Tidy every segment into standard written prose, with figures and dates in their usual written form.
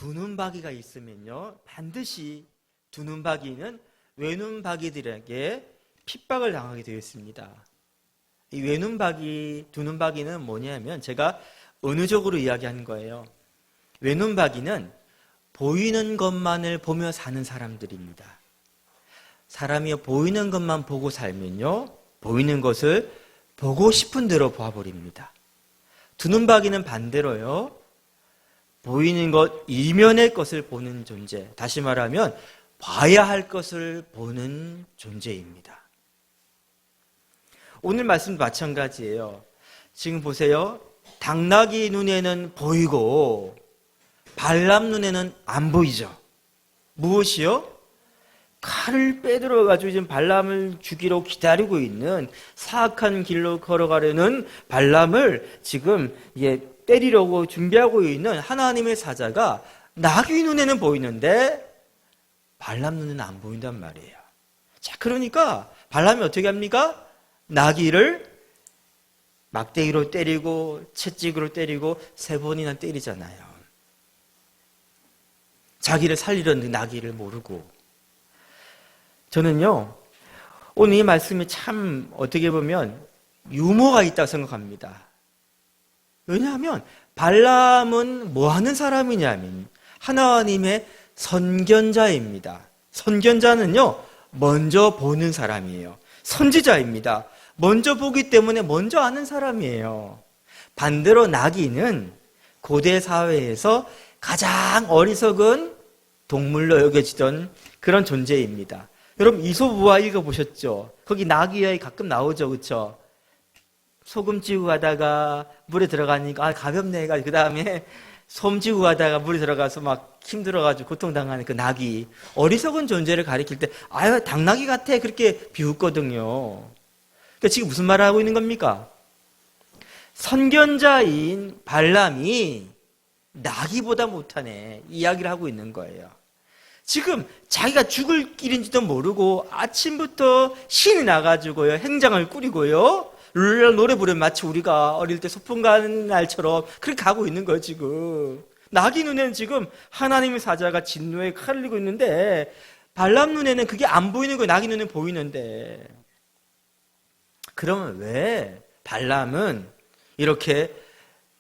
두눈박이가 있으면요, 반드시 두눈박이는 외눈박이들에게 핍박을 당하게 되어 있습니다. 이 외눈박이, 두눈박이는 뭐냐면 제가 은유적으로 이야기하는 거예요. 외눈박이는 보이는 것만을 보며 사는 사람들입니다. 사람이 보이는 것만 보고 살면요, 보이는 것을 보고 싶은 대로 봐버립니다. 두눈박이는 반대로요, 보이는 것 이면의 것을 보는 존재, 다시 말하면 봐야 할 것을 보는 존재입니다. 오늘 말씀도 마찬가지예요. 지금 보세요. 당나귀 눈에는 보이고 발람 눈에는 안 보이죠. 무엇이요? 칼을 빼들어가지고 지금 발람을 죽이러 기다리고 있는, 사악한 길로 걸어가려는 발람을 지금 때리려고 준비하고 있는 하나님의 사자가 나귀 눈에는 보이는데 발람 눈에는 안 보인단 말이에요. 자, 그러니까 발람이 어떻게 합니까? 나귀를 막대기로 때리고 채찍으로 때리고 3번이나 때리잖아요. 자기를 살리려는 나귀를 모르고. 저는요, 오늘 이 말씀이 참 어떻게 보면 유머가 있다고 생각합니다. 왜냐하면 발람은 뭐 하는 사람이냐면 하나님의 선견자입니다. 선견자는요, 먼저 보는 사람이에요. 선지자입니다. 먼저 보기 때문에 먼저 아는 사람이에요. 반대로 나귀는 고대 사회에서 가장 어리석은 동물로 여겨지던 그런 존재입니다. 여러분 이솝우화 읽어보셨죠? 거기 나귀에 가끔 나오죠, 그렇죠? 소금 찌고 가다가 물에 들어가니까 가볍네 해가지고 그 다음에 솜 찌고 가다가 물에 들어가서 막 힘들어가지고 고통당하는 그 나귀, 어리석은 존재를 가리킬 때 아유 당나귀 같아 그렇게 비웃거든요. 그러니까 지금 무슨 말을 하고 있는 겁니까? 선견자인 발람이 나귀보다 못하네 이야기를 하고 있는 거예요. 지금 자기가 죽을 길인지도 모르고 아침부터 신이 나가지고요, 행장을 꾸리고요, 룰랄 노래 부르면 마치 우리가 어릴 때 소풍 가는 날처럼 그렇게 가고 있는 거예요. 지금 나귀 눈에는 지금 하나님의 사자가 진노에 칼을 들고 있는데 발람 눈에는 그게 안 보이는 거예요. 나귀 눈에는 보이는데. 그러면 왜 발람은 이렇게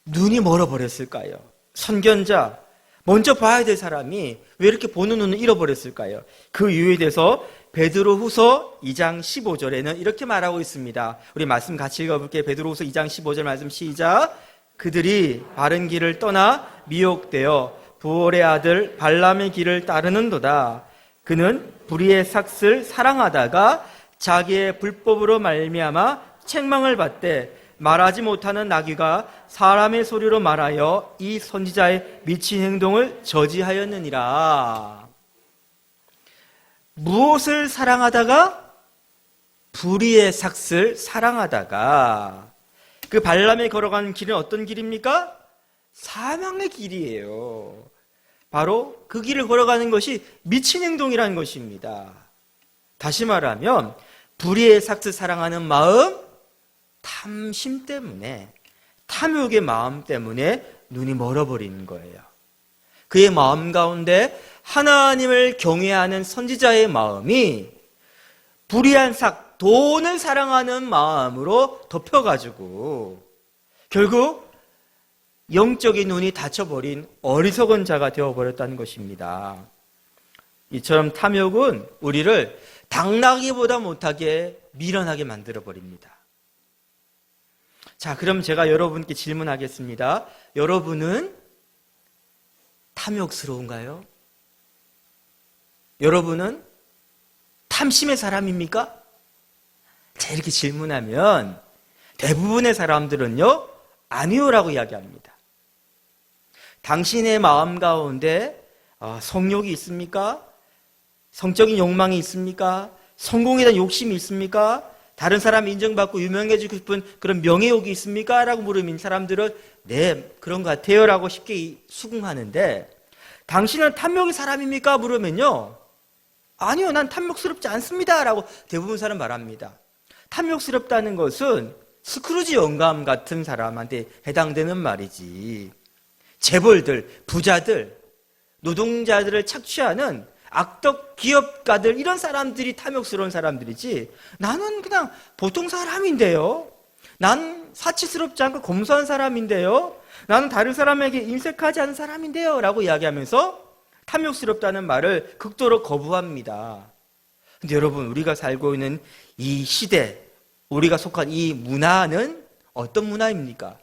눈이 멀어버렸을까요? 선견자, 먼저 봐야 될 사람이 왜 이렇게 보는 눈을 잃어버렸을까요? 그 이유에 대해서 베드로후서 2장 15절에는 이렇게 말하고 있습니다. 우리 말씀 같이 읽어볼게요. 베드로후서 2장 15절 말씀 시작. 그들이 바른 길을 떠나 미혹되어 부올의 아들 발람의 길을 따르는도다. 그는 불의의 삭슬 사랑하다가 자기의 불법으로 말미암아 책망을 받되 말하지 못하는 나귀가 사람의 소리로 말하여 이 선지자의 미친 행동을 저지하였느니라. 무엇을 사랑하다가? 불의의 삭슬 사랑하다가. 그 발람이 걸어가는 길은 어떤 길입니까? 사망의 길이에요. 바로 그 길을 걸어가는 것이 미친 행동이라는 것입니다. 다시 말하면 불의의 삭슬 사랑하는 마음, 탐심 때문에, 탐욕의 마음 때문에 눈이 멀어버리는 거예요. 그의 마음 가운데 하나님을 경외하는 선지자의 마음이 불의한 삭, 돈을 사랑하는 마음으로 덮여가지고 결국 영적인 눈이 닫혀버린 어리석은 자가 되어버렸다는 것입니다. 이처럼 탐욕은 우리를 당나귀보다 못하게 미련하게 만들어버립니다. 자, 그럼 제가 여러분께 질문하겠습니다. 여러분은 탐욕스러운가요? 여러분은 탐심의 사람입니까? 자, 이렇게 질문하면 대부분의 사람들은요, 아니요라고 이야기합니다. 당신의 마음 가운데 성욕이 있습니까? 성적인 욕망이 있습니까? 성공에 대한 욕심이 있습니까? 다른 사람 인정받고 유명해지고 싶은 그런 명예욕이 있습니까? 라고 물으면 사람들은 네, 그런 것 같아요 라고 쉽게 수긍하는데, 당신은 탐욕의 사람입니까? 물으면요, 아니요, 난 탐욕스럽지 않습니다 라고 대부분 사람 말합니다. 탐욕스럽다는 것은 스크루지 영감 같은 사람한테 해당되는 말이지, 재벌들, 부자들, 노동자들을 착취하는 악덕 기업가들, 이런 사람들이 탐욕스러운 사람들이지, 나는 그냥 보통 사람인데요, 난 사치스럽지 않고 검소한 사람인데요, 나는 다른 사람에게 인색하지 않은 사람인데요 라고 이야기하면서 탐욕스럽다는 말을 극도로 거부합니다. 근데 여러분, 우리가 살고 있는 이 시대, 우리가 속한 이 문화는 어떤 문화입니까?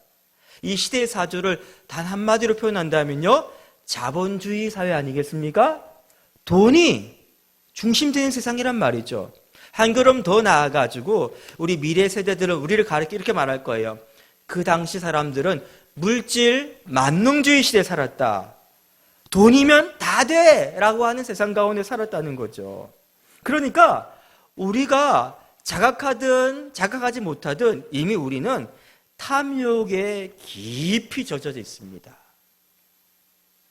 이 시대의 사조를 단 한마디로 표현한다면요, 자본주의 사회 아니겠습니까? 돈이 중심되는 세상이란 말이죠. 한 걸음 더 나아가지고 우리 미래 세대들은 우리를 가르쳐 이렇게 말할 거예요. 그 당시 사람들은 물질 만능주의 시대에 살았다. 돈이면 다 돼! 라고 하는 세상 가운데 살았다는 거죠. 그러니까 우리가 자각하든 자각하지 못하든 이미 우리는 탐욕에 깊이 젖어져 있습니다.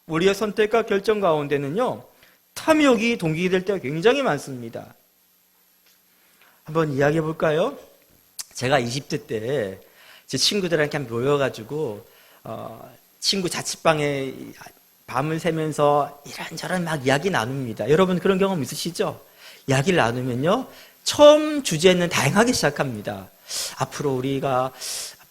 우리의 선택과 결정 가운데는요, 탐욕이 동기될 때가 굉장히 많습니다. 한번 이야기해 볼까요? 제가 20대 때 제 친구들한테 모여가지고 친구 자취방에 밤을 새면서 이런저런 막 이야기 나눕니다. 여러분 그런 경험 있으시죠? 이야기를 나누면요, 처음 주제는 다양하게 시작합니다. 앞으로 우리가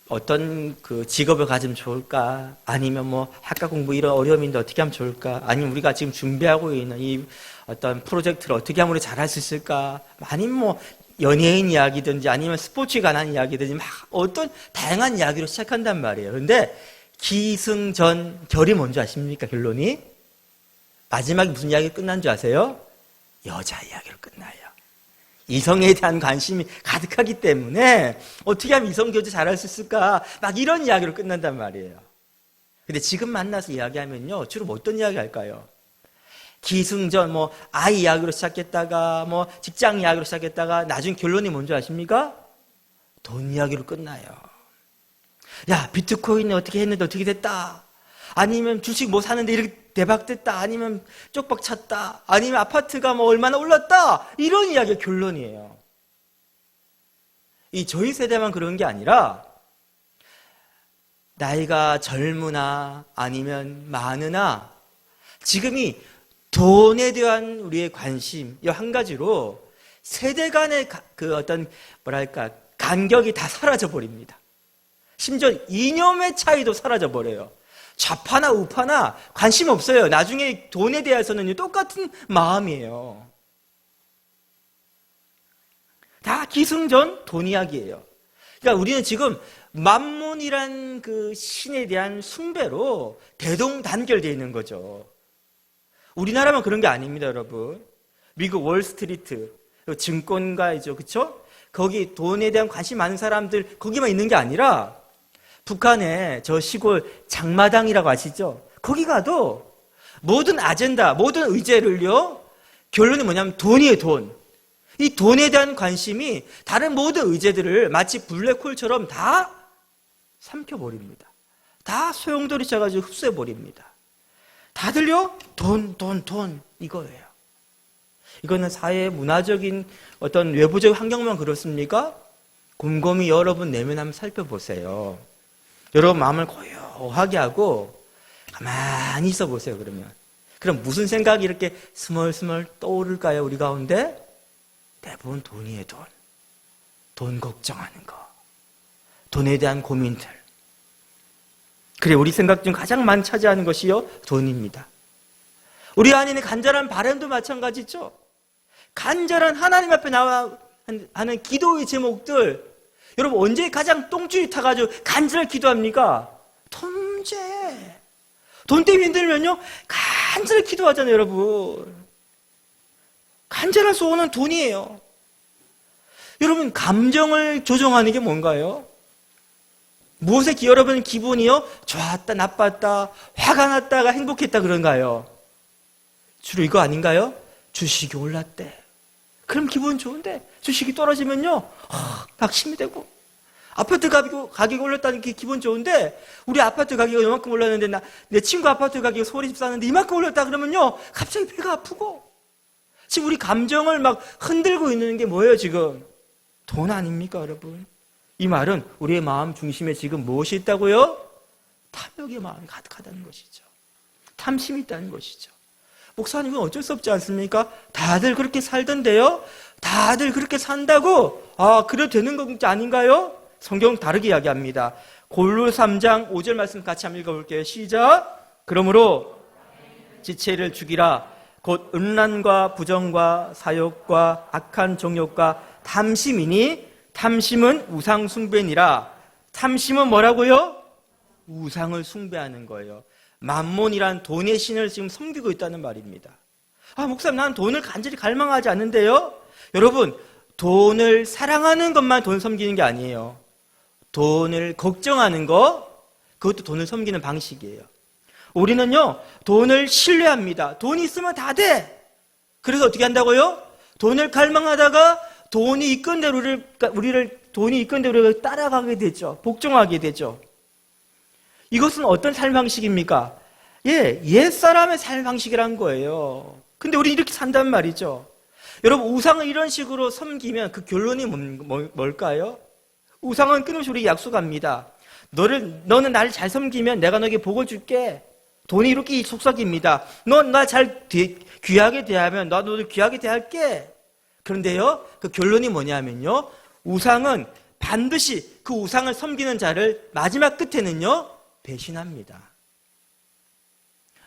어떤 그 직업을 가지면 좋을까? 아니면 뭐 학과 공부 이런 어려움인데 어떻게 하면 좋을까? 아니면 우리가 지금 준비하고 있는 이 어떤 프로젝트를 어떻게 하면 우리 잘할 수 있을까? 아니면 뭐 연예인 이야기든지 아니면 스포츠에 관한 이야기든지 막 어떤 다양한 이야기로 시작한단 말이에요. 그런데 기승전결이 뭔지 아십니까? 결론이? 마지막에 무슨 이야기 끝난 줄 아세요? 여자 이야기로 끝나요. 이성에 대한 관심이 가득하기 때문에 어떻게 하면 이성 교제 잘할 수 있을까? 막 이런 이야기로 끝난단 말이에요. 근데 지금 만나서 이야기하면요, 주로 어떤 이야기 할까요? 기승전, 뭐 아이 이야기로 시작했다가 뭐 직장 이야기로 시작했다가 나중 결론이 뭔지 아십니까? 돈 이야기로 끝나요. 야, 비트코인이 어떻게 했는데 어떻게 됐다. 아니면 주식 뭐 사는데 이렇게 대박 됐다. 아니면 쪽박 찼다. 아니면 아파트가 뭐 얼마나 올랐다. 이런 이야기가 결론이에요. 이 저희 세대만 그런 게 아니라 나이가 젊으나 아니면 많으나 지금이 돈에 대한 우리의 관심, 이 한 가지로 세대 간의 그 어떤 뭐랄까 간격이 다 사라져 버립니다. 심지어 이념의 차이도 사라져 버려요. 좌파나 우파나 관심 없어요. 나중에 돈에 대해서는 똑같은 마음이에요. 다 기승전 돈 이야기예요. 그러니까 우리는 지금 만몬이란 그 신에 대한 숭배로 대동단결되어 있는 거죠. 우리나라만 그런 게 아닙니다, 여러분. 미국 월스트리트, 증권가이죠, 그렇죠? 거기 돈에 대한 관심 많은 사람들 거기만 있는 게 아니라 북한의 저 시골 장마당이라고 아시죠? 거기 가도 모든 아젠다, 모든 의제를요, 결론이 뭐냐면 돈이에요, 돈. 이 돈에 대한 관심이 다른 모든 의제들을 마치 블랙홀처럼 다 삼켜버립니다. 다 소용돌이 쳐가지고 흡수해버립니다. 다들요, 돈 이거예요. 이거는 사회의 문화적인 어떤 외부적 환경만 그렇습니까? 곰곰이 여러분 내면 한번 살펴보세요. 여러분 마음을 고요하게 하고 가만히 있어 보세요. 그럼 무슨 생각이 이렇게 스멀스멀 떠오를까요? 우리 가운데? 대부분 돈이에요. 돈 걱정하는 거, 돈에 대한 고민들. 그래, 우리 생각 중 가장 많이 차지하는 것이요, 돈입니다. 우리 안에 있는 간절한 바람도 마찬가지죠. 간절한 하나님 앞에 나와 하는 기도의 제목들, 여러분 언제 가장 똥줄이 타가지고 간절히 기도합니까? 돈 문제. 돈 때문에 힘들면요, 간절히 기도하잖아요, 여러분. 간절한 소원은 돈이에요. 여러분, 감정을 조정하는 게 뭔가요? 무엇에 여러분 기분이요? 좋았다, 나빴다, 화가 났다가 행복했다 그런가요? 주로 이거 아닌가요? 주식이 올랐대. 그럼 기분 좋은데 주식이 떨어지면요, 낙심이 되고. 아파트 가격이 올랐다는 게 기분 좋은데 우리 아파트 가격이 이만큼 올랐는데 내 친구 아파트 가격이 서울에 집 사는데 이만큼 올랐다 그러면요, 갑자기 배가 아프고. 지금 우리 감정을 막 흔들고 있는 게 뭐예요 지금? 돈 아닙니까 여러분? 이 말은 우리의 마음 중심에 지금 무엇이 있다고요? 탐욕의 마음이 가득하다는 것이죠. 탐심이 있다는 것이죠. 목사님, 이건 어쩔 수 없지 않습니까? 다들 그렇게 살던데요? 다들 그렇게 산다고? 그래도 되는 거 아닌가요? 성경 다르게 이야기합니다. 골로새 3장 5절 말씀 같이 한번 읽어볼게요. 시작. 그러므로 지체를 죽이라. 곧 음란과 부정과 사욕과 악한 정욕과 탐심이니 탐심은 우상 숭배니라. 탐심은 뭐라고요? 우상을 숭배하는 거예요. 만몬이란 돈의 신을 지금 섬기고 있다는 말입니다. 목사님, 난 돈을 간절히 갈망하지 않는데요. 여러분, 돈을 사랑하는 것만 돈 섬기는 게 아니에요. 돈을 걱정하는 거, 그것도 돈을 섬기는 방식이에요. 우리는요, 돈을 신뢰합니다. 돈이 있으면 다 돼. 그래서 어떻게 한다고요? 돈을 갈망하다가 돈이 이끈 대로 돈이 이끈 대로 따라가게 되죠. 복종하게 되죠. 이것은 어떤 삶 방식입니까? 옛사람의 삶 방식이란 거예요. 근데 우리 이렇게 산단 말이죠. 여러분, 우상을 이런 식으로 섬기면 그 결론이 뭘까요? 우상은 끊임없이 우리에게 약속합니다. 너는 나를 잘 섬기면 내가 너에게 복을 줄게. 돈이 이렇게 속삭입니다. 넌 나 잘 귀하게 대하면 나도 너를 귀하게 대할게. 그런데요, 그 결론이 뭐냐면요, 우상은 반드시 그 우상을 섬기는 자를 마지막 끝에는요, 배신합니다.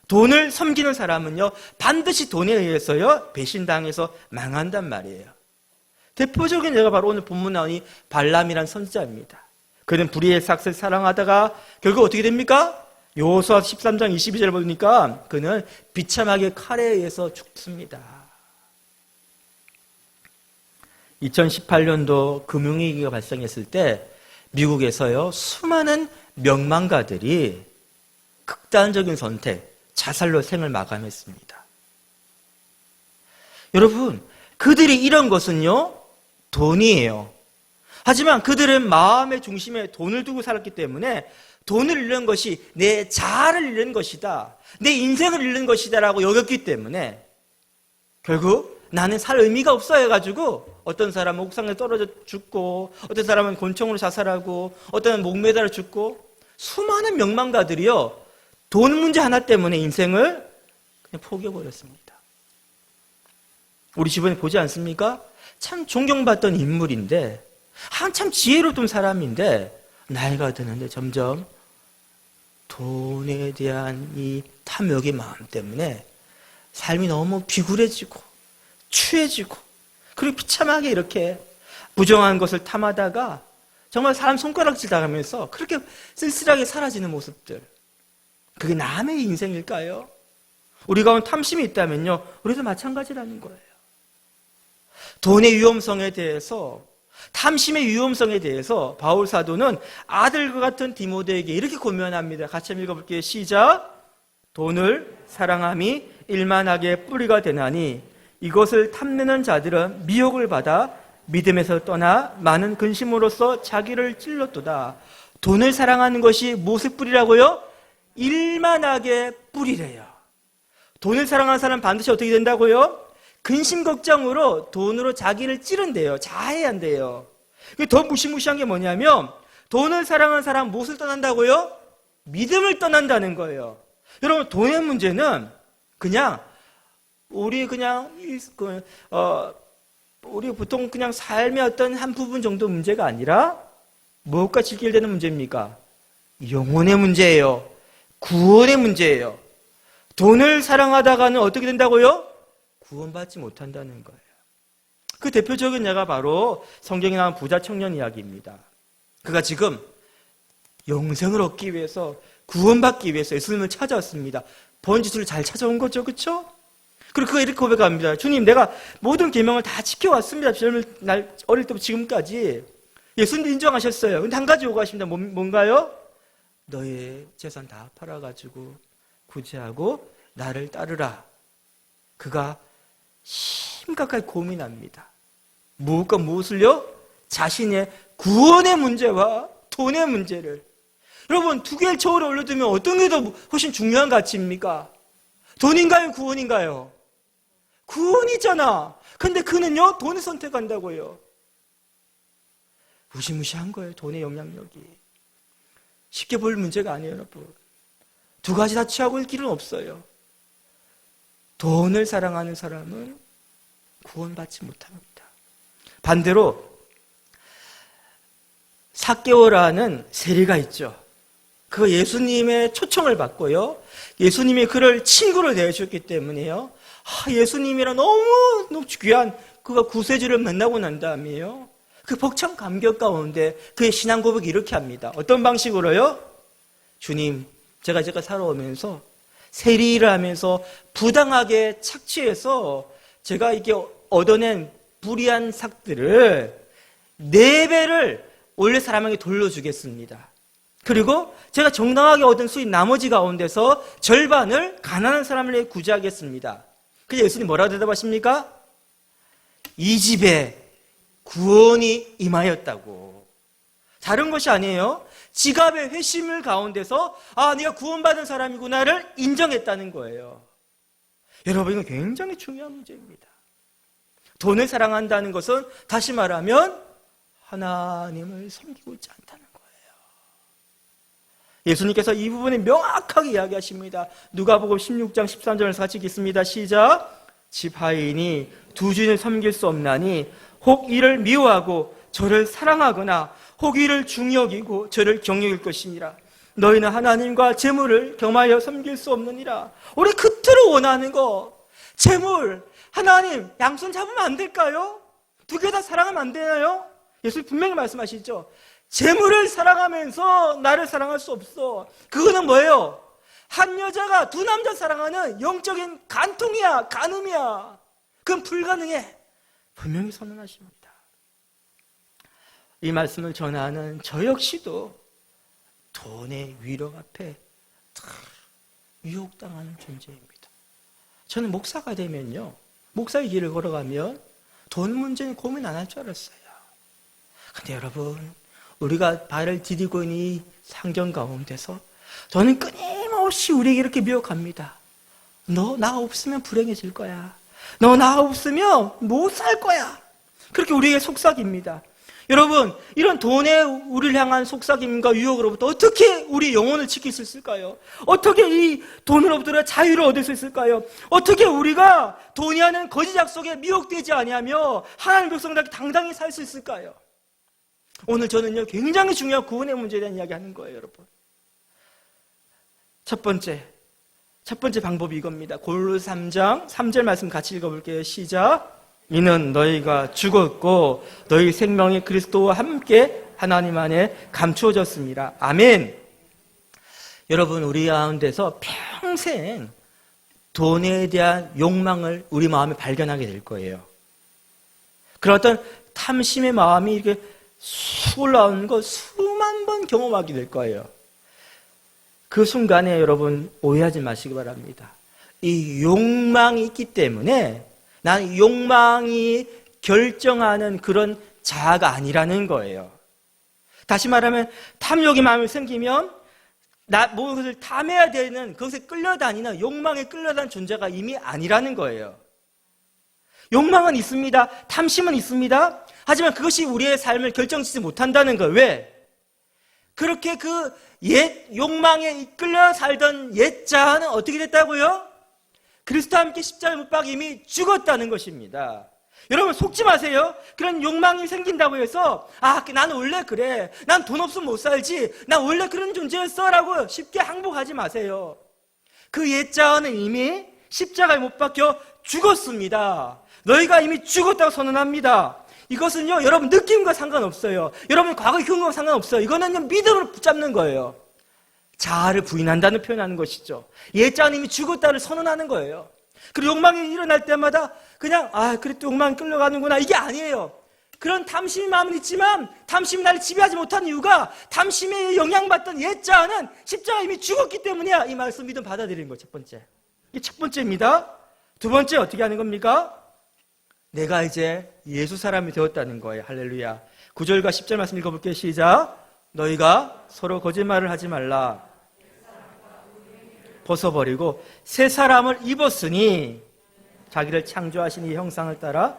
돈을 섬기는 사람은요, 반드시 돈에 의해서요, 배신당해서 망한단 말이에요. 대표적인 예가 바로 오늘 본문 나오니 발람이란 선지자입니다. 그는 불의의 삭을 사랑하다가 결국 어떻게 됩니까? 여호수아 13장 22절을 보니까 그는 비참하게 칼에 의해서 죽습니다. 2018년도 금융위기가 발생했을 때 미국에서요, 수많은 명망가들이 극단적인 선택, 자살로 생을 마감했습니다. 여러분, 그들이 이런 것은요, 돈이에요. 하지만 그들은 마음의 중심에 돈을 두고 살았기 때문에 돈을 잃는 것이 내 자아를 잃는 것이다, 내 인생을 잃는 것이다 라고 여겼기 때문에 결국 나는 살 의미가 없어 해가지고 어떤 사람은 옥상에 떨어져 죽고, 어떤 사람은 곤충으로 자살하고, 어떤 사람은 목매달아 죽고, 수많은 명망가들이요, 돈 문제 하나 때문에 인생을 그냥 포기해버렸습니다. 우리 주변에 보지 않습니까? 참 존경받던 인물인데, 한참 지혜로운 사람인데, 나이가 드는데 점점 돈에 대한 이 탐욕의 마음 때문에 삶이 너무 비굴해지고 추해지고, 그리고 비참하게 이렇게 부정한 것을 탐하다가 정말 사람 손가락질 당하면서 그렇게 쓸쓸하게 사라지는 모습들, 그게 남의 인생일까요? 우리 가운데 탐심이 있다면요, 우리도 마찬가지라는 거예요. 돈의 위험성에 대해서, 탐심의 위험성에 대해서 바울 사도는 아들과 같은 디모데에게 이렇게 권면합니다. 같이 한번 읽어볼게요. 시작. 돈을 사랑함이 일만하게 뿌리가 되나니 이것을 탐내는 자들은 미혹을 받아 믿음에서 떠나 많은 근심으로써 자기를 찔렀도다. 돈을 사랑하는 것이 무엇의 뿌리라고요? 일만하게 뿌리래요. 돈을 사랑하는 사람은 반드시 어떻게 된다고요? 근심 걱정으로 돈으로 자기를 찌른대요. 자해한대요. 더 무시무시한 게 뭐냐면, 돈을 사랑하는 사람 무엇을 떠난다고요? 믿음을 떠난다는 거예요. 여러분, 돈의 문제는 우리 보통 그냥 삶의 어떤 한 부분 정도 문제가 아니라 무엇과 직결되는 문제입니까? 영혼의 문제예요. 구원의 문제예요. 돈을 사랑하다가는 어떻게 된다고요? 구원받지 못한다는 거예요. 그 대표적인 예가 바로 성경에 나온 부자 청년 이야기입니다. 그가 지금 영생을 얻기 위해서, 구원받기 위해서 예수님을 찾아왔습니다. 번지수를 잘 찾아온 거죠, 그렇죠? 그리고 그가 이렇게 고백합니다. 주님, 내가 모든 계명을 다 지켜왔습니다. 어릴 때부터 지금까지. 예수님 인정하셨어요. 근데 한 가지 요구하십니다. 뭔가요? 너의 재산 다 팔아가지고 구제하고 나를 따르라. 그가 심각하게 고민합니다. 무엇과 무엇을요? 자신의 구원의 문제와 돈의 문제를. 여러분, 두 개를 저울에 올려두면 어떤 게 더 훨씬 중요한 가치입니까? 돈인가요? 구원인가요? 구원이잖아. 근데 그는요, 돈을 선택한다고요. 무시무시한 거예요, 돈의 영향력이. 쉽게 볼 문제가 아니에요, 여러분. 두 가지 다 취하고 올 길은 없어요. 돈을 사랑하는 사람은 구원받지 못합니다. 반대로 삭개오라는 세리가 있죠. 그 예수님의 초청을 받고요. 예수님이 그를 친구로 대해주셨기 때문에요. 예수님이랑 너무 귀한 그가 구세주를 만나고 난 다음에요. 그 벅찬 감격 가운데 그의 신앙 고백이 이렇게 합니다. 어떤 방식으로요? 주님, 제가 살아오면서 세리를 하면서 부당하게 착취해서 제가 이게 얻어낸 불의한 삭들을 4배를 원래 사람에게 돌려주겠습니다. 그리고 제가 정당하게 얻은 수익 나머지 가운데서 절반을 가난한 사람을 구제하겠습니다. 그래서 예수님 뭐라고 대답하십니까? 이 집에 구원이 임하였다고. 다른 것이 아니에요. 지갑의 회심을 가운데서 네가 구원받은 사람이구나를 인정했다는 거예요. 여러분, 이건 굉장히 중요한 문제입니다. 돈을 사랑한다는 것은 다시 말하면 하나님을 섬기고 있지 않다는 거예요. 예수님께서 이 부분에 명확하게 이야기하십니다. 누가복음 16장 13절에서 같이 읽겠습니다. 시작. 집 하인이 두 주인을 섬길 수 없나니 혹 이를 미워하고 저를 사랑하거나 혹 이를 중히 여기고 저를 경외할 것이니라. 너희는 하나님과 재물을 겸하여 섬길 수 없느니라. 우리 그토록 원하는 거, 재물, 하나님 양손 잡으면 안 될까요? 두 개 다 사랑하면 안 되나요? 예수님 분명히 말씀하시죠. 재물을 사랑하면서 나를 사랑할 수 없어. 그거는 뭐예요? 한 여자가 두 남자 사랑하는 영적인 간통이야, 간음이야. 그건 불가능해. 분명히 선언하십니다. 이 말씀을 전하는 저 역시도 돈의 위력 앞에 다 유혹당하는 존재입니다. 저는 목사가 되면요, 목사의 길을 걸어가면 돈 문제는 고민 안 할 줄 알았어요. 근데 여러분, 우리가 발을 디디고 있는 이 상경 가운데서 저는 끊임없이 우리에게 이렇게 미혹합니다. 너 나 없으면 불행해질 거야. 너 나 없으면 못 살 거야. 그렇게 우리에게 속삭입니다. 여러분, 이런 돈에 우리를 향한 속삭임과 유혹으로부터 어떻게 우리 영혼을 지킬 수 있을까요? 어떻게 이 돈으로부터 자유를 얻을 수 있을까요? 어떻게 우리가 돈이 하는 거짓 약속에 미혹되지 아니하며 하나님의 백성답게 당당히 살 수 있을까요? 오늘 저는요, 굉장히 중요한 구원의 문제에 대한 이야기 하는 거예요, 여러분. 첫 번째 방법이 이겁니다. 골로새 3장 3절 말씀 같이 읽어볼게요. 시작. 이는 너희가 죽었고 너희 생명이 그리스도와 함께 하나님 안에 감추어졌습니다. 아멘. 여러분, 우리 가운데서 평생 돈에 대한 욕망을 우리 마음에 발견하게 될 거예요. 그런 어떤 탐심의 마음이 이렇게 쑥 올라오는 거 수만 번 경험하게 될 거예요. 그 순간에 여러분 오해하지 마시기 바랍니다. 이 욕망이 있기 때문에 나는 욕망이 결정하는 그런 자아가 아니라는 거예요. 다시 말하면 탐욕의 마음이 생기면 무엇을 탐해야 되는, 그것에 끌려다니는, 욕망에 끌려다니는 존재가 이미 아니라는 거예요. 욕망은 있습니다. 탐심은 있습니다. 하지만 그것이 우리의 삶을 결정짓지 못한다는 거예요. 왜? 그렇게 그 옛 욕망에 이끌려 살던 옛 자아는 어떻게 됐다고요? 그리스도와 함께 십자가에 못 박혀 이미 죽었다는 것입니다. 여러분, 속지 마세요. 그런 욕망이 생긴다고 해서 나는 원래 그래, 난 돈 없으면 못 살지, 난 원래 그런 존재였어 라고 쉽게 항복하지 마세요. 그 옛 자아는 이미 십자가에 못 박혀 죽었습니다. 너희가 이미 죽었다고 선언합니다. 이것은요, 여러분 느낌과 상관없어요. 여러분 과거의 경험과 상관없어요. 이거는 믿음으로 붙잡는 거예요. 자아를 부인한다는 표현하는 것이죠. 옛 자아는 이미 죽었다를 선언하는 거예요. 그리고 욕망이 일어날 때마다 그냥 그래 또 욕망이 끌려가는구나, 이게 아니에요. 그런 탐심의 마음은 있지만 탐심이 나를 지배하지 못하는 이유가 탐심에 영향받던 옛 자아는 십자가에 이미 죽었기 때문이야. 이 말씀 믿음 받아들이는 거예요. 첫 번째. 이게 첫 번째입니다. 두 번째 어떻게 하는 겁니까? 내가 이제 예수 사람이 되었다는 거예요. 할렐루야. 9절과 10절 말씀 읽어볼게요. 시작. 너희가 서로 거짓말을 하지 말라. 벗어버리고 새 사람을 입었으니 자기를 창조하신 이 형상을 따라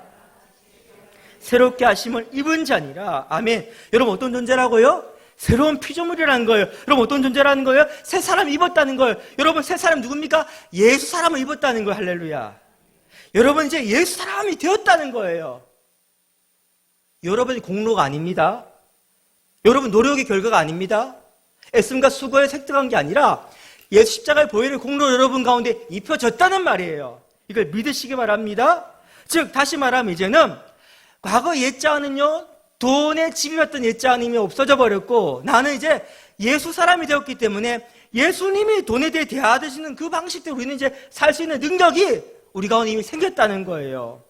새롭게 하심을 입은 자니라. 아멘. 여러분, 어떤 존재라고요? 새로운 피조물이라는 거예요. 여러분 어떤 존재라는 거예요? 새 사람을 입었다는 거예요. 여러분 새 사람 누굽니까? 예수 사람을 입었다는 거예요. 할렐루야. 여러분 이제 예수 사람이 되었다는 거예요. 여러분이 공로가 아닙니다. 여러분 노력의 결과가 아닙니다. 애씀과 수고에 획득한 게 아니라 예수 십자가의 보혈의 공로 여러분 가운데 입혀졌다는 말이에요. 이걸 믿으시기 바랍니다. 즉 다시 말하면 이제는 과거 옛자는요 돈에 집이었던 옛자는 이미 없어져 버렸고 나는 이제 예수 사람이 되었기 때문에 예수님이 돈에 대해 대하시는 그 방식대로 우리는 이제 살 수 있는 능력이 우리 가운데 이미 생겼다는 거예요.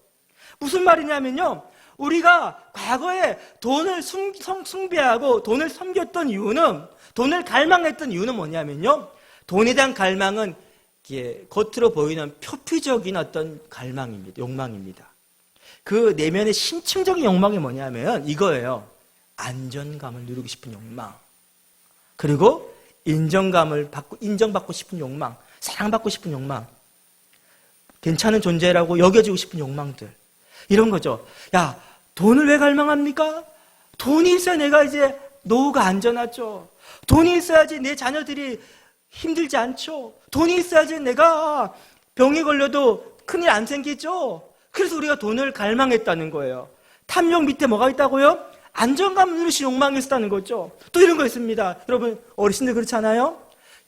무슨 말이냐면요, 우리가 과거에 돈을 숭배하고 돈을 섬겼던 이유는, 돈을 갈망했던 이유는 뭐냐면요, 돈에 대한 갈망은 겉으로 보이는 표피적인 어떤 갈망입니다. 욕망입니다. 그 내면의 심층적인 욕망이 뭐냐면 이거예요. 안전감을 누리고 싶은 욕망, 그리고 인정받고 싶은 욕망, 사랑받고 싶은 욕망, 괜찮은 존재라고 여겨지고 싶은 욕망들, 이런 거죠. 야, 돈을 왜 갈망합니까? 돈이 있어야 내가 이제 노후가 안전하죠. 돈이 있어야지 내 자녀들이 힘들지 않죠. 돈이 있어야지 내가 병에 걸려도 큰일 안 생기죠. 그래서 우리가 돈을 갈망했다는 거예요. 탐욕 밑에 뭐가 있다고요? 안정감을 누리시는 욕망이 있었다는 거죠. 또 이런 거 있습니다. 여러분 어르신들 그렇지 않아요?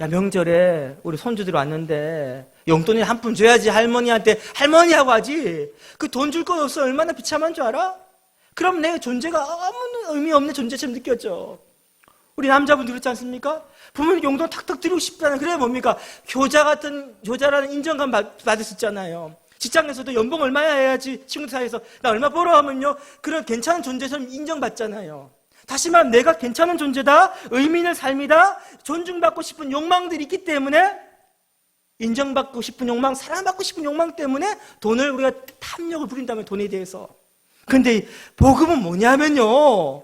야, 명절에 우리 손주들 왔는데 용돈이 한 푼 줘야지 할머니한테 할머니하고 하지. 그 돈 줄 거 없어 얼마나 비참한 줄 알아? 그럼 내 존재가 아무 의미 없는 존재처럼 느꼈죠. 우리 남자분들 그렇지 않습니까? 부모님 용돈 탁탁 드리고 싶다는, 그래 뭡니까? 효자라는 인정감 받을 수 있잖아요. 직장에서도 연봉 얼마야 해야지 친구 사이에서 나 얼마 벌어 하면요, 그런 괜찮은 존재처럼 인정받잖아요. 다시 말하면 내가 괜찮은 존재다, 의미 있는 삶이다, 존중받고 싶은 욕망들이 있기 때문에, 인정받고 싶은 욕망, 사랑받고 싶은 욕망 때문에 돈을 우리가 탐욕을 부린다면 돈에 대해서. 근데 복음은 뭐냐면요,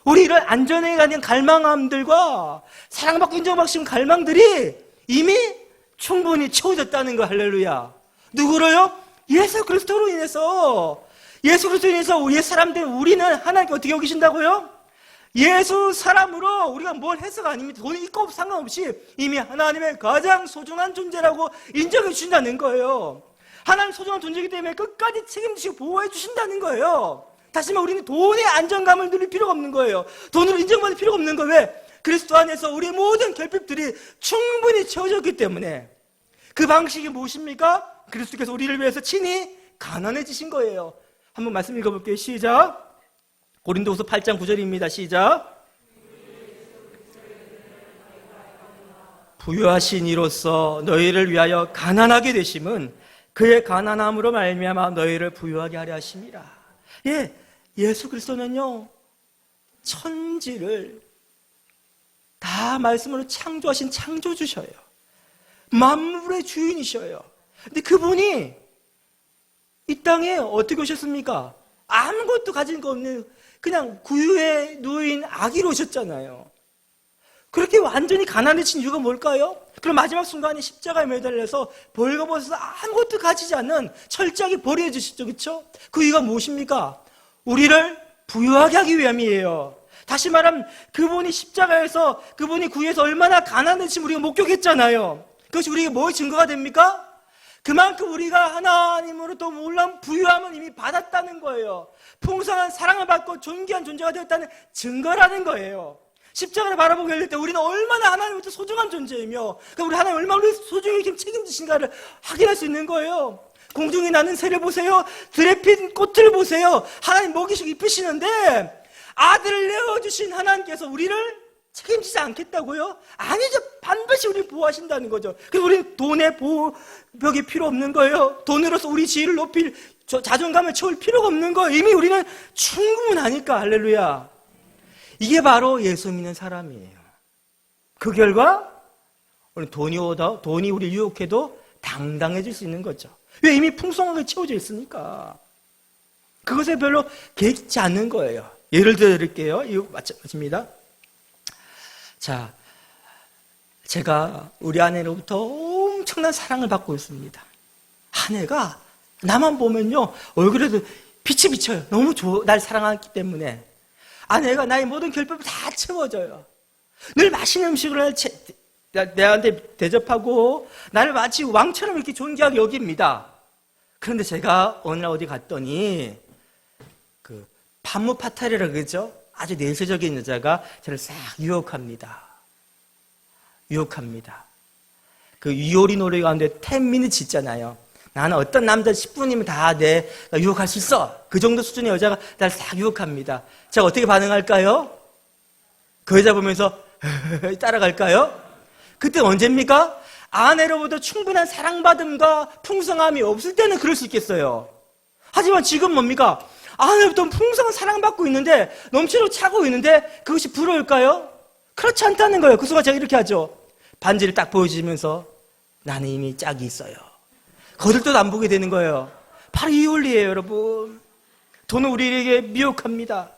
우리 이런 안전에 관한 갈망함들과 사랑받고 인정받고 싶은 갈망들이 이미 충분히 채워졌다는 거. 할렐루야. 누구로요? 예수 그리스도로 인해서. 예수 그리스도로 인해서 우리의 사람들, 우리는 하나님께 어떻게 여기신다고요? 예수 사람으로 우리가 뭘 해서가 아닙니다. 돈이 있고 상관없이 이미 하나님의 가장 소중한 존재라고 인정해 주신다는 거예요. 하나님 소중한 존재이기 때문에 끝까지 책임지시고 보호해 주신다는 거예요. 다시 말해 우리는 돈의 안정감을 누릴 필요가 없는 거예요. 돈으로 인정받을 필요가 없는 거예요. 왜? 그리스도 안에서 우리의 모든 결핍들이 충분히 채워졌기 때문에. 그 방식이 무엇입니까? 그리스도께서 우리를 위해서 친히 가난해지신 거예요. 한번 말씀 읽어볼게요. 시작. 고린도후서 8장 9절입니다. 시작. 부유하신 이로써 너희를 위하여 가난하게 되심은 그의 가난함으로 말미암아 너희를 부유하게 하려 하심이라. 예, 예수 그리스도는요, 천지를 다 말씀으로 창조하신 창조주셔요. 만물의 주인이셔요. 근데 그분이 이 땅에 어떻게 오셨습니까? 아무것도 가진 거 없는 그냥 구유에 누인 아기로 오셨잖아요. 그렇게 완전히 가난해진 이유가 뭘까요? 그럼 마지막 순간에 십자가에 매달려서 벌거벗어서 아무것도 가지지 않는 철저하게 버려 주시죠. 그렇죠? 그 이유가 무엇입니까? 우리를 부유하게 하기 위함이에요. 다시 말하면 그분이 십자가에서, 그분이 구유에서 얼마나 가난해진 우리가 목격했잖아요. 그것이 우리에게 뭐의 증거가 됩니까? 그만큼 우리가 하나님으로 또 놀라운 부유함을 이미 받았다는 거예요. 풍성한 사랑을 받고 존귀한 존재가 되었다는 증거라는 거예요. 십자가를 바라보게 될 때 우리는 얼마나 하나님으로부터 소중한 존재이며, 그러니까 우리 하나님 얼마나 소중히 책임지신가를 확인할 수 있는 거예요. 공중에 나는 새를 보세요. 들에 핀 꽃을 보세요. 하나님 먹이시고 입히시는데 아들을 내어주신 하나님께서 우리를 책임지지 않겠다고요? 아니죠. 반드시 우리를 보호하신다는 거죠. 그래서 우리는 돈의 보호벽이 필요 없는 거예요. 돈으로서 우리 지위를 높일, 자존감을 채울 필요가 없는 거예요. 이미 우리는 충분하니까. 할렐루야. 이게 바로 예수 믿는 사람이에요. 그 결과 우리 돈이 우리를 유혹해도 당당해질 수 있는 거죠. 왜? 이미 풍성하게 채워져 있으니까. 그것에 별로 개의치 않는 거예요. 예를 들어 드릴게요. 이거 맞습니다. 자, 제가 우리 아내로부터 엄청난 사랑을 받고 있습니다. 아내가 나만 보면요, 얼굴에도 빛이 비쳐요. 너무 날 사랑하기 때문에. 아내가 나의 모든 결핍을 다 채워줘요. 늘 맛있는 음식을 내한테 대접하고 나를 마치 왕처럼 이렇게 존귀하게 여깁니다. 그런데 제가 어느 날 어디 갔더니 그 판무 파탈이라 그러죠? 아주 내세적인 여자가 저를 싹 유혹합니다. 그 이효리 노래 가운데 10minutes 있잖아요. 나는 어떤 남자 10분이면 다 내가 유혹할 수 있어. 그 정도 수준의 여자가 나를 싹 유혹합니다. 제가 어떻게 반응할까요? 그 여자 보면서 따라갈까요? 그때 언제입니까? 아내로부터 충분한 사랑받음과 풍성함이 없을 때는 그럴 수 있겠어요. 하지만 지금 뭡니까? 아내로부터 풍성한 사랑받고 있는데 넘치도록 차고 있는데 그것이 부러울까요? 그렇지 않다는 거예요. 그 순간 제가 이렇게 하죠. 반지를 딱 보여주면서 나는 이미 짝이 있어요. 거들떠도 안 보게 되는 거예요. 바로 이 원리예요, 여러분. 돈은 우리에게 미혹합니다.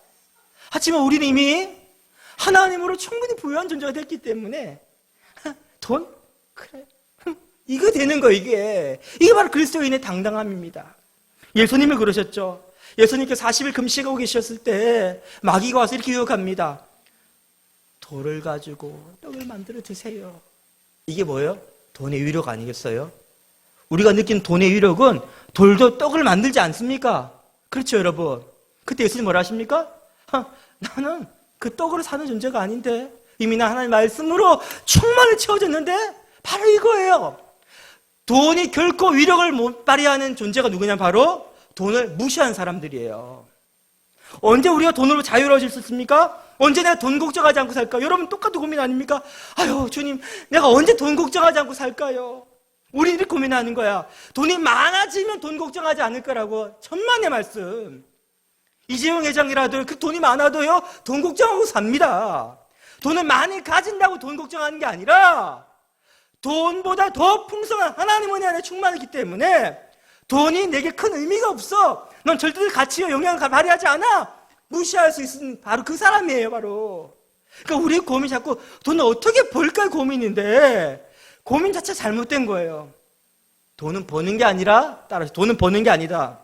하지만 우리는 이미 하나님으로 충분히 부유한 존재가 됐기 때문에 돈? 그래. 이거 되는 거 이게 바로 그리스도인의 당당함입니다. 예수님이 그러셨죠. 예수님께서 40일 금식하고 계셨을 때 마귀가 와서 이렇게 유혹합니다. 돌을 가지고 떡을 만들어 드세요. 이게 뭐예요? 돈의 위력 아니겠어요? 우리가 느낀 돈의 위력은 돌도 떡을 만들지 않습니까? 그렇죠, 여러분? 그때 예수님 뭐라 하십니까? 나는 그 떡으로 사는 존재가 아닌데 이미 나 하나님의 말씀으로 충만히 채워졌는데 바로 이거예요. 돈이 결코 위력을 못 발휘하는 존재가 누구냐? 바로 돈을 무시한 사람들이에요. 언제 우리가 돈으로 자유로워질 수 있습니까? 언제 내가 돈 걱정하지 않고 살까? 여러분 똑같은 고민 아닙니까? 아유 주님, 내가 언제 돈 걱정하지 않고 살까요? 우리 이렇게 고민하는 거야. 돈이 많아지면 돈 걱정하지 않을 거라고. 천만의 말씀. 이재용 회장이라도 그 돈이 많아도요 돈 걱정하고 삽니다. 돈을 많이 가진다고 돈 걱정하는 게 아니라 돈보다 더 풍성한 하나님 은혜 안에 충만하기 때문에 돈이 내게 큰 의미가 없어. 넌 절대 가치와 영향을 발휘하지 않아. 무시할 수 있는 바로 그 사람이에요. 바로. 그러니까 우리 고민 자꾸 돈을 어떻게 벌까 고민인데 고민 자체 잘못된 거예요. 돈은 버는 게 아니라, 따라서 돈은 버는 게 아니다.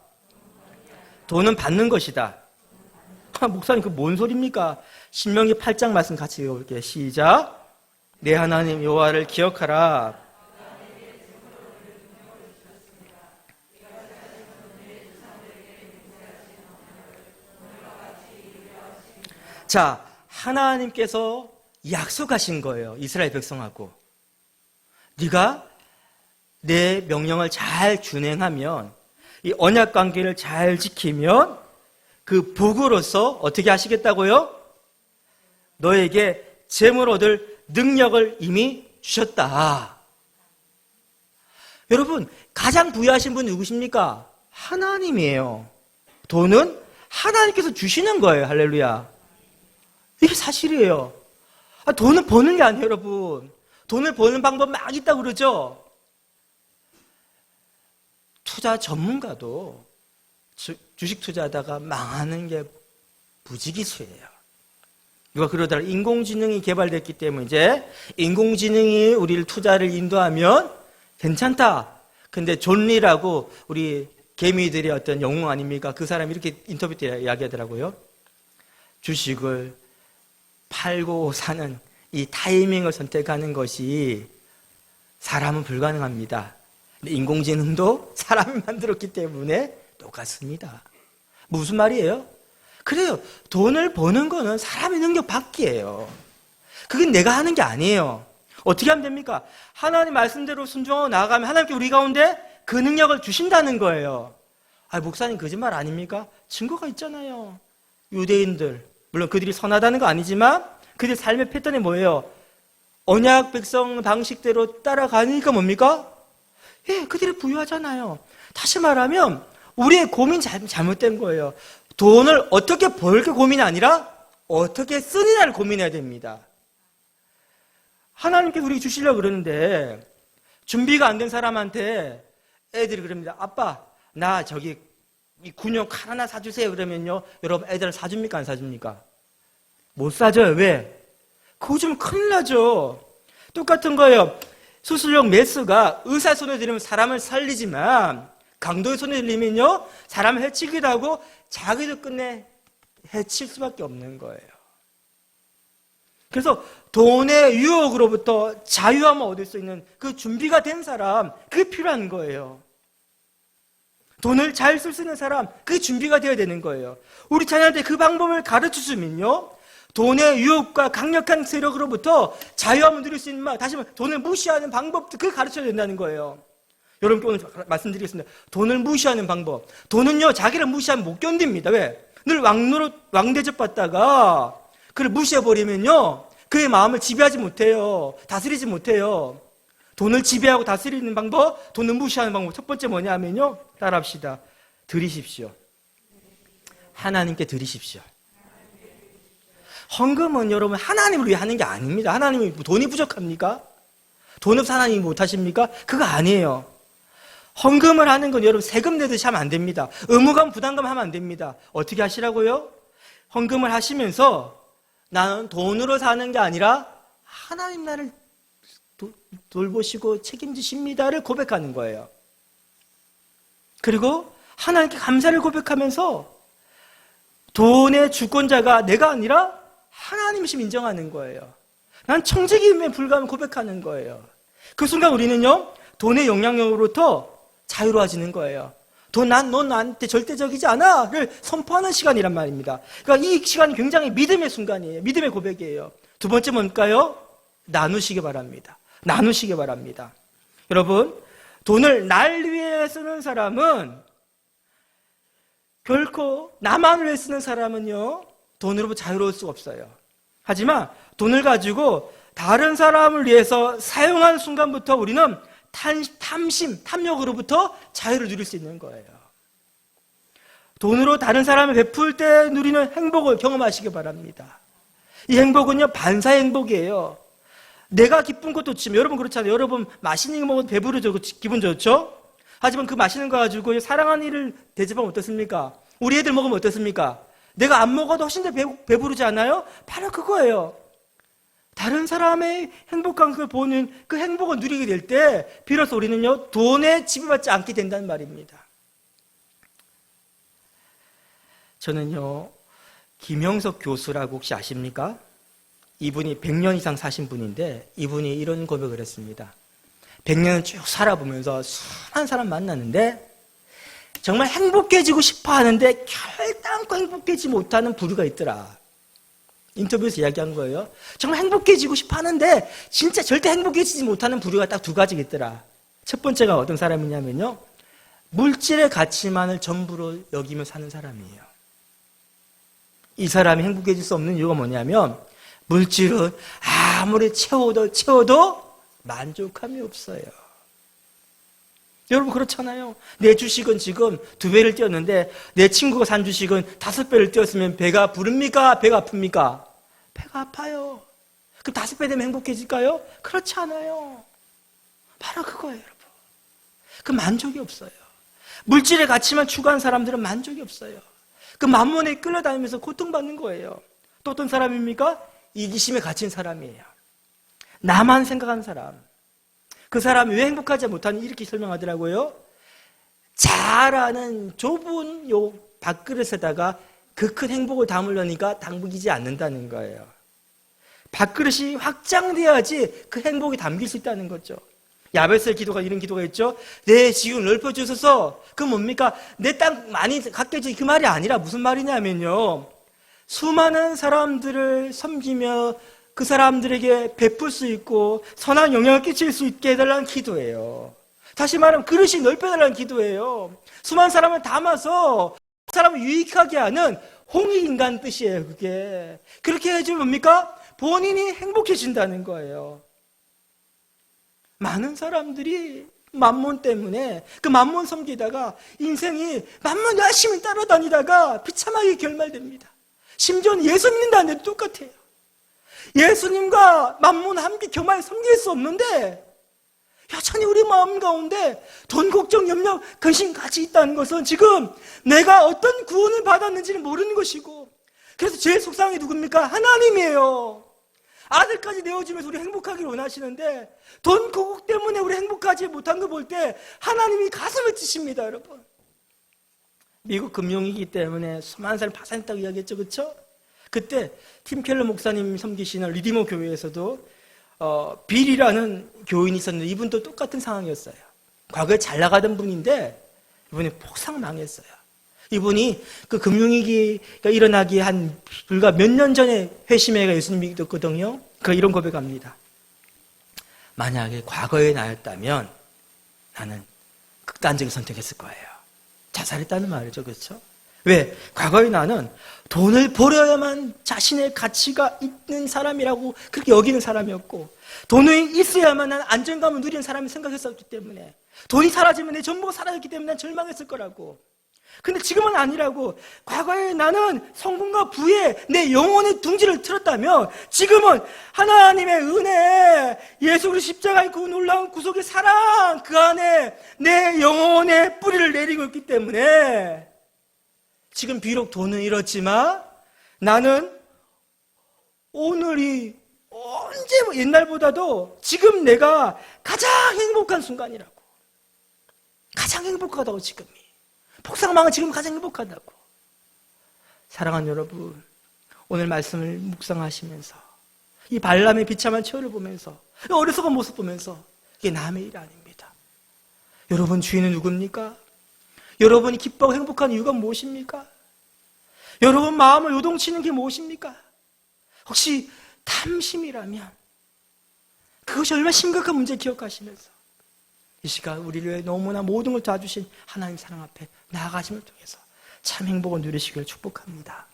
돈은 받는 것이다. 목사님 그 뭔 소리입니까? 신명기 8장 말씀 같이 읽어볼게요. 시작. 내 하나님 여호와를 기억하라. 자, 하나님께서 약속하신 거예요. 이스라엘 백성하고. 네가 내 명령을 잘 준행하면, 이 언약 관계를 잘 지키면 그 복으로서 어떻게 하시겠다고요? 너에게 재물 얻을 능력을 이미 주셨다. 여러분, 가장 부유하신 분이 누구십니까? 하나님이에요. 돈은 하나님께서 주시는 거예요. 할렐루야. 이게 사실이에요. 돈을 버는 게 아니에요, 여러분. 돈을 버는 방법 막 있다고 그러죠? 투자 전문가도 주식 투자하다가 망하는 게 부지기수예요. 누가 그러더라. 인공지능이 개발됐기 때문에 이제 인공지능이 우리를 투자를 인도하면 괜찮다. 근데 존 리라고 우리 개미들의 어떤 영웅 아닙니까? 그 사람이 이렇게 인터뷰 때 이야기하더라고요. 주식을 팔고 사는 이 타이밍을 선택하는 것이 사람은 불가능합니다. 근데 인공지능도 사람이 만들었기 때문에 똑같습니다. 무슨 말이에요? 그래요. 돈을 버는 거는 사람의 능력 밖이에요. 그게 내가 하는 게 아니에요. 어떻게 하면 됩니까? 하나님 말씀대로 순종하고 나아가면 하나님께 우리 가운데 그 능력을 주신다는 거예요. 목사님 거짓말 아닙니까? 증거가 있잖아요. 유대인들, 물론 그들이 선하다는 거 아니지만 그들 삶의 패턴이 뭐예요? 언약 백성 방식대로 따라가니까 뭡니까? 예, 그들이 부유하잖아요. 다시 말하면 우리의 고민 잘못된 거예요. 돈을 어떻게 벌게 고민이 아니라 어떻게 쓰느냐를 고민해야 됩니다. 하나님께서 우리에게 주시려고 그러는데 준비가 안 된 사람한테 애들이 그럽니다. 아빠, 나 저기 이 군용 칼 하나 사주세요. 그러면요, 여러분 애들 사줍니까 안 사줍니까? 못 사줘요. 왜? 그거 좀 큰일 나죠. 똑같은 거예요. 수술용 메스가 의사 손에 들이면 사람을 살리지만 강도의 손에 들리면요 사람을 해치기도 하고 자기도 끝내 해칠 수밖에 없는 거예요. 그래서 돈의 유혹으로부터 자유함을 얻을 수 있는 그 준비가 된 사람, 그게 필요한 거예요. 돈을 잘 쓸 수 있는 사람, 그게 준비가 되어야 되는 거예요. 우리 자녀한테 그 방법을 가르쳐주면요, 돈의 유혹과 강력한 세력으로부터 자유함을 누릴 수 있는 다시 말해 돈을 무시하는 방법도 그걸 가르쳐야 된다는 거예요. 여러분께 오늘 말씀드리겠습니다. 돈을 무시하는 방법. 돈은요, 자기를 무시하면 못 견딥니다. 왜? 늘 왕 대접받다가 그를 무시해버리면요, 그의 마음을 지배하지 못해요. 다스리지 못해요. 돈을 지배하고 다스리는 방법, 돈을 무시하는 방법. 첫 번째 뭐냐면요, 따라합시다. 드리십시오. 하나님께 드리십시오. 헌금은 여러분 하나님을 위해 하는 게 아닙니다. 하나님이 돈이 부족합니까? 돈 없어 하나님이 못하십니까? 그거 아니에요. 헌금을 하는 건 여러분 세금 내듯이 하면 안 됩니다. 의무감, 부담감 하면 안 됩니다. 어떻게 하시라고요? 헌금을 하시면서 나는 돈으로 사는 게 아니라 하나님 나를 돌보시고 책임지십니다를 고백하는 거예요. 그리고 하나님께 감사를 고백하면서 돈의 주권자가 내가 아니라 하나님이심 인정하는 거예요. 난 청지기임에 불과함을 고백하는 거예요. 그 순간 우리는요, 돈의 영향력으로부터 자유로워지는 거예요. 넌 나한테 절대적이지 않아를 선포하는 시간이란 말입니다. 그러니까 이 시간이 굉장히 믿음의 순간이에요. 믿음의 고백이에요. 두 번째 뭘까요? 나누시기 바랍니다. 나누시기 바랍니다. 여러분, 돈을 날 위해 쓰는 사람은 결코 나만을 위해 쓰는 사람은요, 돈으로부터 자유로울 수가 없어요. 하지만 돈을 가지고 다른 사람을 위해서 사용한 순간부터 우리는 탐심, 탐욕으로부터 자유를 누릴 수 있는 거예요. 돈으로 다른 사람을 베풀 때 누리는 행복을 경험하시기 바랍니다. 이 행복은요, 반사의 행복이에요. 내가 기쁜 것도 좋지만, 여러분 그렇잖아요. 여러분 맛있는 거 먹어도 배부르죠. 기분 좋죠? 하지만 그 맛있는 거 가지고 사랑하는 이를 대접하면 어떻습니까? 우리 애들 먹으면 어떻습니까? 내가 안 먹어도 훨씬 더 배부르지 않아요? 바로 그거예요. 다른 사람의 행복한 걸 보는 그 행복을 누리게 될 때 비로소 우리는요, 돈에 지배받지 않게 된다는 말입니다. 저는요, 김영석 교수라고 혹시 아십니까? 이분이 100년 이상 사신 분인데 이분이 이런 고백을 했습니다. 100년을 쭉 살아보면서 수많은 사람 만났는데 정말 행복해지고 싶어 하는데 결단코 행복해지지 못하는 부류가 있더라. 인터뷰에서 이야기한 거예요. 정말 행복해지고 싶어 하는데 진짜 절대 행복해지지 못하는 부류가 딱 두 가지가 있더라. 첫 번째가 어떤 사람이냐면요, 물질의 가치만을 전부로 여기며 사는 사람이에요. 이 사람이 행복해질 수 없는 이유가 뭐냐면 물질은 아무리 채워도 만족함이 없어요. 여러분 그렇잖아요. 내 주식은 지금 2배를 띄었는데 내 친구가 산 주식은 5배를 띄었으면 배가 부릅니까? 배가 아픕니까? 배가 아파요. 그럼 5배 되면 행복해질까요? 그렇지 않아요. 바로 그거예요, 여러분. 그 만족이 없어요. 물질의 가치만 추구한 사람들은 만족이 없어요. 그 만몬에 끌려다니면서 고통받는 거예요. 또 어떤 사람입니까? 이기심에 갇힌 사람이에요. 나만 생각하는 사람. 그 사람이 왜 행복하지 못하는지 이렇게 설명하더라고요. 잘 아는 좁은 요 밥그릇에다가 그 큰 행복을 담으려니까 담기지 않는다는 거예요. 밥그릇이 확장돼야지 그 행복이 담길 수 있다는 거죠. 야베스의 기도가 이런 기도가 있죠. 내 지극을 넓혀주소서. 그 뭡니까? 내 땅 많이 갖게 해주지, 그 말이 아니라 무슨 말이냐면요, 수많은 사람들을 섬기며 그 사람들에게 베풀 수 있고 선한 영향을 끼칠 수 있게 해달라는 기도예요. 다시 말하면 그릇이 넓혀달라는 기도예요. 수많은 사람을 담아서 사람을 유익하게 하는 홍익인간 뜻이에요. 그게 그렇게 해주면 뭡니까? 본인이 행복해진다는 거예요. 많은 사람들이 만몬 때문에 그 만몬 섬기다가 인생이 만몬 열심히 따라다니다가 비참하게 결말됩니다. 심지어는 예수 믿는다는데도 똑같아요. 예수님과 만몬 함께 겸하여 섬길 수 없는데 여전히 우리 마음 가운데 돈 걱정, 염려, 근심까지 있다는 것은 지금 내가 어떤 구원을 받았는지는 모르는 것이고, 그래서 제일 속상한 게 누굽니까? 하나님이에요. 아들까지 내어주면서 우리 행복하기를 원하시는데 돈 고국 때문에 우리 행복하지 못한 거 볼 때 하나님이 가슴을 찌십니다, 여러분. 미국 금융위기 때문에 수많은 사람이 파산했다고 이야기했죠. 그렇죠? 그때 팀 켈러 목사님 섬기시는 리디머 교회에서도 빌이라는 교인이 있었는데 이분도 똑같은 상황이었어요. 과거에 잘 나가던 분인데 이분이 폭삭 망했어요. 이분이 그 금융위기가 일어나기 한 불과 몇 년 전에 회심해가 예수님 믿었거든요. 그 이런 고백합니다. 만약에 과거의 나였다면 나는 극단적인 선택했을 거예요. 자살했다는 말이죠. 그렇죠? 왜? 과거의 나는 돈을 벌어야만 자신의 가치가 있는 사람이라고 그렇게 여기는 사람이었고, 돈이 있어야만 나는 안정감을 누리는 사람이 생각했었기 때문에, 돈이 사라지면 내 전부가 사라졌기 때문에 난 절망했을 거라고. 근데 지금은 아니라고. 과거에 나는 성공과 부에 내 영혼의 둥지를 틀었다면 지금은 하나님의 은혜, 예수 그리스도 십자가의 그 놀라운 구속의 사랑, 그 안에 내 영혼의 뿌리를 내리고 있기 때문에 지금 비록 돈은 잃었지만 나는 오늘이 언제 옛날보다도 지금 내가 가장 행복한 순간이라고. 가장 행복하다고 지금이. 폭삭망은 지금 가장 행복하다고. 사랑하는 여러분, 오늘 말씀을 묵상하시면서 이 발람의 비참한 처를 보면서 어리석은 모습 보면서 이게 남의 일 아닙니다. 여러분 주인은 누굽니까? 여러분이 기뻐하고 행복한 이유가 무엇입니까? 여러분 마음을 요동치는 게 무엇입니까? 혹시 탐심이라면 그것이 얼마나 심각한 문제 기억하시면서 이 시간 우리를 위해 너무나 모든 걸 다 주신 하나님 사랑 앞에 나아가심을 통해서 참 행복을 누리시길 축복합니다.